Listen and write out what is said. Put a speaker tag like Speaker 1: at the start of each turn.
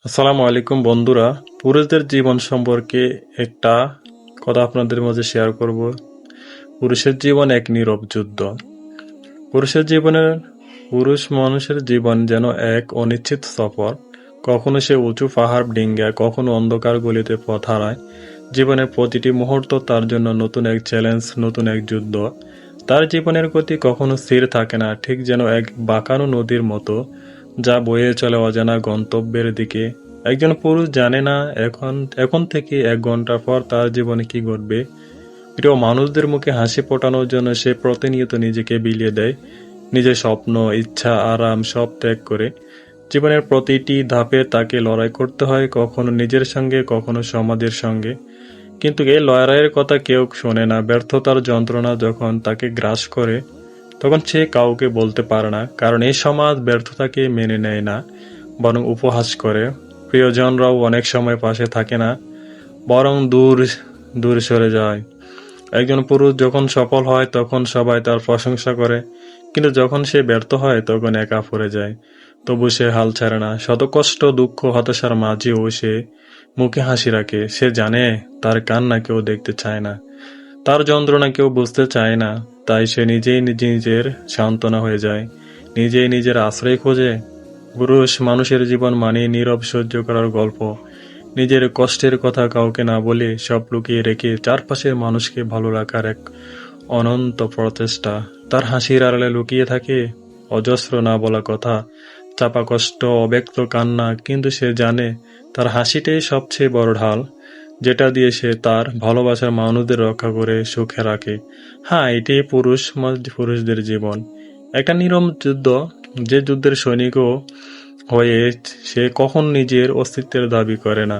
Speaker 1: আসসালামু আলাইকুম বন্ধুরা। পুরুষদের জীবন সম্পর্কে একটা কথা আপনাদের মাঝে শেয়ার করব। পুরুষের জীবন এক নীরব যুদ্ধ। পুরুষের জীবনের পুরুষ মানুষের জীবন যেন এক অনিশ্চিত সফর। কখনো সে উঁচু পাহাড় ডিঙ্গা, কখনো অন্ধকার গলিতে পথ হারায়। জীবনের প্রতিটি মুহূর্ত তার জন্য নতুন এক চ্যালেঞ্জ, নতুন এক যুদ্ধ। তার জীবনের গতি কখনো স্থির থাকে না, ঠিক যেন এক বাঁকানো নদীর মতো, যা বয়ে চলে অজানা গন্তব্যের দিকে। একজন পুরুষ জানে না এখন এখন থেকে 1 ঘন্টা পর তার জীবনে কি ঘটবে। প্রিয় মানুষদের মুখে হাসি ফোটানোর জন্য সে প্রতিনিয়ত নিজেকে বিলিয়ে দেয়, নিজের স্বপ্ন, ইচ্ছা, আরাম সব ত্যাগ করে। জীবনের প্রতিটি ধাপে তাকে লড়াই করতে হয়, কখনো নিজের সঙ্গে, কখনো সমাজের সঙ্গে। কিন্তু এই লড়াইয়ের কথা কেউ শোনে না। ব্যর্থতার যন্ত্রণা যখন তাকে গ্রাস করে, তখন সে কাউকে বলতে পারে না, কারণ এই সমাজ ব্যর্থতাকে মেনে নেয় না, বরং উপহাস করে। প্রিয়জনরাও অনেক সময় পাশে থাকে না, বরং দূর দূর সরে যায়। একজন পুরুষ যখন সফল হয় তখন সবাই তার প্রশংসা করে, কিন্তু যখন সে ব্যর্থ হয় তখন একা পড়ে যায়। তবু সে হাল ছাড়ে না। শত কষ্ট, দুঃখ, হতাশার মাঝেও সে মুখে হাসি রাখে। সে জানে তার কান্না কেউ দেখতে চায় না, তার যন্ত্রণা কেউ বুঝতে চায় না। তাই সে নিজেই নিজের সান্ত্বনা হয়ে যায়, নিজেই নিজের আশ্রয় খোঁজে। পুরুষ মানুষের জীবন মানে নীরব সহ্য করার গল্প। নিজের কষ্টের কথা কাউকে না বলে, সব লুকিয়ে রেখে চারপাশের মানুষকে ভালো রাখার এক অনন্ত প্রচেষ্টা। তার হাসির আড়ালে লুকিয়ে থাকে অজস্র না বলা কথা, চাপা কষ্ট, অব্যক্ত কান্না। কিন্তু সে জানে তার হাসিটাই সবচেয়ে বড় ঢাল, যেটা দিয়ে সে তার ভালোবাসার মানুষদের রক্ষা করে সুখে রাখে। হ্যাঁ, এটাই পুরুষদের জীবন, একটা নীরব যুদ্ধ। যে যুদ্ধের সৈনিকও হয়ে সে কখন নিজের অস্তিত্বের দাবি করে না।